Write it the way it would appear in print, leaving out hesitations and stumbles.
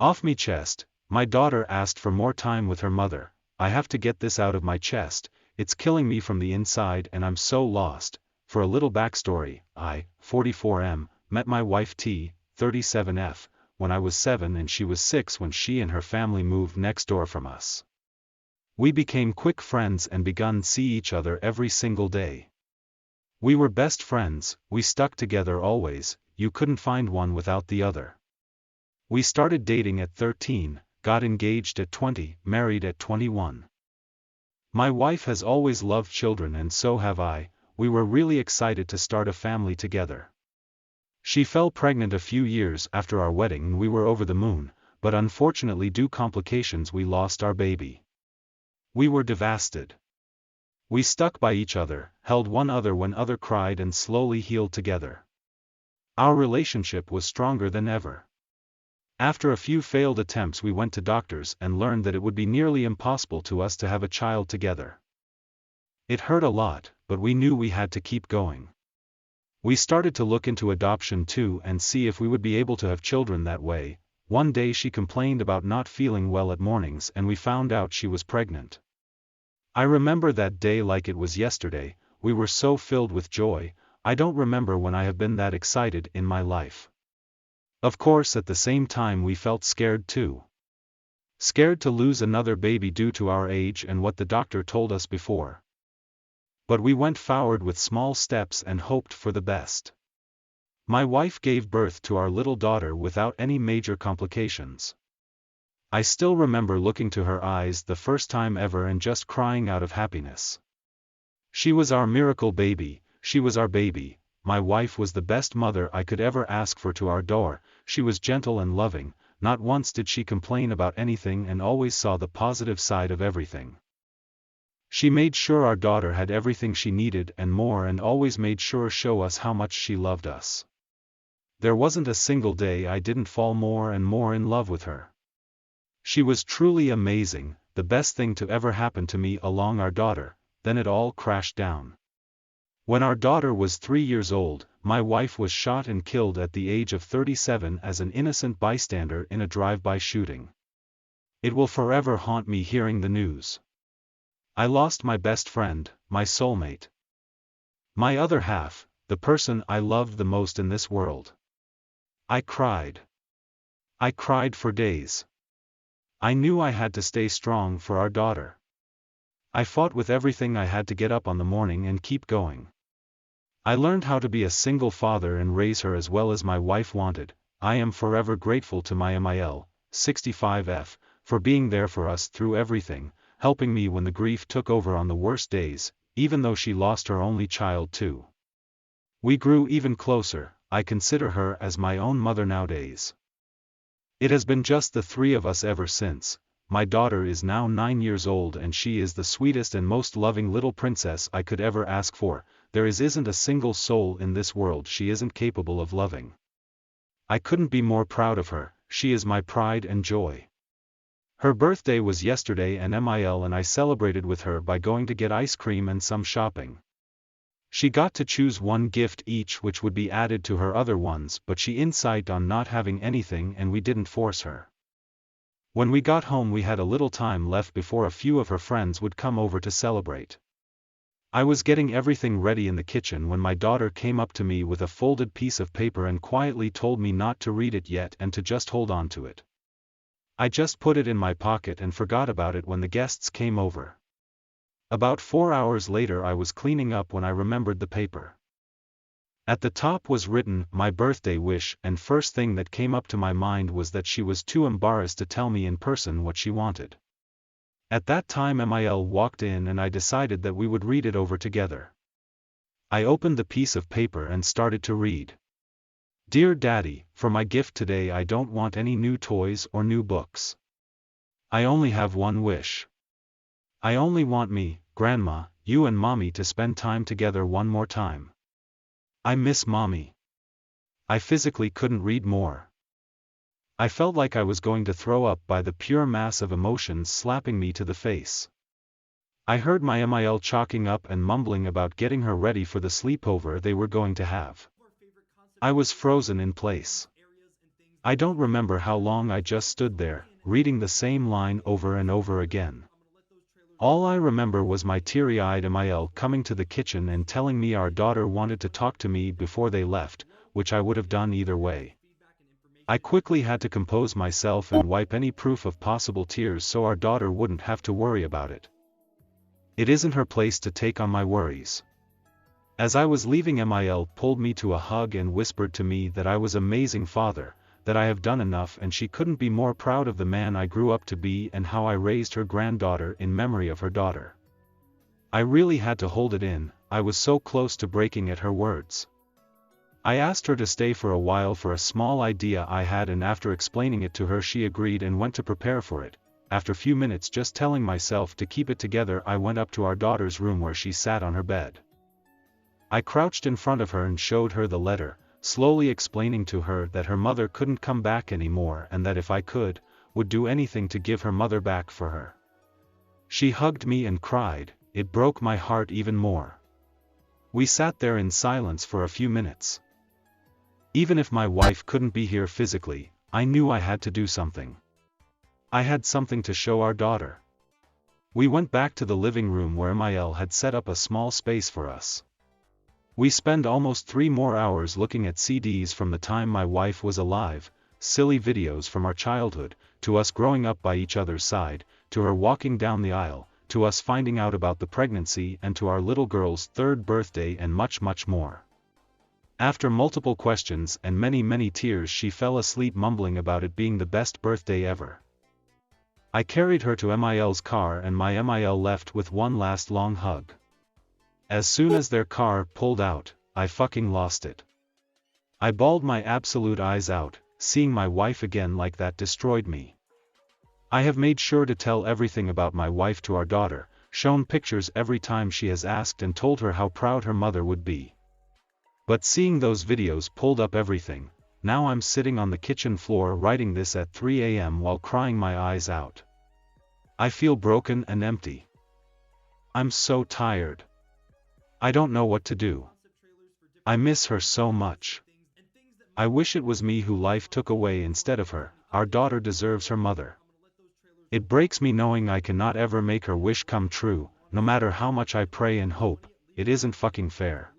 Off me chest, my daughter asked for more time with her mother. I have to get this out of my chest, it's killing me from the inside and I'm so lost. For a little backstory, I, 44M, met my wife T, 37F, when I was 7 and she was 6 when she and her family moved next door from us. We became quick friends and begun see each other every single day. We were best friends, we stuck together always, you couldn't find one without the other. We started dating at 13, got engaged at 20, married at 21. My wife has always loved children and so have I. We were really excited to start a family together. She fell pregnant a few years after our wedding and we were over the moon, but unfortunately due to complications we lost our baby. We were devastated. We stuck by each other, held one other when other cried and slowly healed together. Our relationship was stronger than ever. After a few failed attempts we went to doctors and learned that it would be nearly impossible to us to have a child together. It hurt a lot, but we knew we had to keep going. We started to look into adoption too and see if we would be able to have children that way. One day she complained about not feeling well at mornings and we found out she was pregnant. I remember that day like it was yesterday, we were so filled with joy. I don't remember when I have been that excited in my life. Of course at the same time we felt scared too. Scared to lose another baby due to our age and what the doctor told us before. But we went forward with small steps and hoped for the best. My wife gave birth to our little daughter without any major complications. I still remember looking to her eyes the first time ever and just crying out of happiness. She was our miracle baby, she was our baby. My wife was the best mother I could ever ask for to our daughter. She was gentle and loving, not once did she complain about anything and always saw the positive side of everything. She made sure our daughter had everything she needed and more and always made sure to show us how much she loved us. There wasn't a single day I didn't fall more and more in love with her. She was truly amazing, the best thing to ever happen to me along our daughter. Then it all crashed down. When our daughter was 3 years old, my wife was shot and killed at the age of 37 as an innocent bystander in a drive-by shooting. It will forever haunt me hearing the news. I lost my best friend, my soulmate. My other half, the person I loved the most in this world. I cried. I cried for days. I knew I had to stay strong for our daughter. I fought with everything I had to get up on the morning and keep going. I learned how to be a single father and raise her as well as my wife wanted. I am forever grateful to my MIL, 65F, for being there for us through everything, helping me when the grief took over on the worst days, even though she lost her only child too. We grew even closer. I consider her as my own mother nowadays. It has been just the three of us ever since. My daughter is now 9 years old and she is the sweetest and most loving little princess I could ever ask for. There isn't a single soul in this world she isn't capable of loving. I couldn't be more proud of her, she is my pride and joy. Her birthday was yesterday and MIL and I celebrated with her by going to get ice cream and some shopping. She got to choose one gift each which would be added to her other ones but she insisted on not having anything and we didn't force her. When we got home we had a little time left before a few of her friends would come over to celebrate. I was getting everything ready in the kitchen when my daughter came up to me with a folded piece of paper and quietly told me not to read it yet and to just hold on to it. I just put it in my pocket and forgot about it when the guests came over. About 4 hours later I was cleaning up when I remembered the paper. At the top was written, my birthday wish, and first thing that came up to my mind was that she was too embarrassed to tell me in person what she wanted. At that time MIL walked in and I decided that we would read it over together. I opened the piece of paper and started to read. Dear Daddy, for my gift today I don't want any new toys or new books. I only have one wish. I only want me, Grandma, you and Mommy to spend time together one more time. I miss Mommy. I physically couldn't read more. I felt like I was going to throw up by the pure mass of emotions slapping me to the face. I heard my MIL chalking up and mumbling about getting her ready for the sleepover they were going to have. I was frozen in place. I don't remember how long I just stood there, reading the same line over and over again. All I remember was my teary-eyed Emil coming to the kitchen and telling me our daughter wanted to talk to me before they left, which I would have done either way. I quickly had to compose myself and wipe any proof of possible tears so our daughter wouldn't have to worry about it. It isn't her place to take on my worries. As I was leaving, Emil pulled me to a hug and whispered to me that I was an amazing father, that I have done enough, and she couldn't be more proud of the man I grew up to be and how I raised her granddaughter in memory of her daughter. I really had to hold it in, I was so close to breaking at her words. I asked her to stay for a while for a small idea I had, and after explaining it to her she agreed and went to prepare for it. After a few minutes just telling myself to keep it together, I went up to our daughter's room where she sat on her bed. I crouched in front of her and showed her the letter, slowly explaining to her that her mother couldn't come back anymore and that if I could, would do anything to give her mother back for her. She hugged me and cried. It broke my heart even more. We sat there in silence for a few minutes. Even if my wife couldn't be here physically, I knew I had to do something. I had something to show our daughter. We went back to the living room where Emil had set up a small space for us. We spent almost 3 more hours looking at CDs from the time my wife was alive, silly videos from our childhood, to us growing up by each other's side, to her walking down the aisle, to us finding out about the pregnancy, and to our little girl's 3rd birthday, and much, much more. After multiple questions and many tears, she fell asleep mumbling about it being the best birthday ever. I carried her to Emil's car and my Emil left with one last long hug. As soon as their car pulled out, I fucking lost it. I bawled my absolute eyes out. Seeing my wife again like that destroyed me. I have made sure to tell everything about my wife to our daughter, shown pictures every time she has asked, and told her how proud her mother would be. But seeing those videos pulled up everything. Now I'm sitting on the kitchen floor writing this at 3 a.m. while crying my eyes out. I feel broken and empty. I'm so tired. I don't know what to do. I miss her so much. I wish it was me who life took away instead of her. Our daughter deserves her mother. It breaks me knowing I cannot ever make her wish come true, no matter how much I pray and hope. It isn't fucking fair.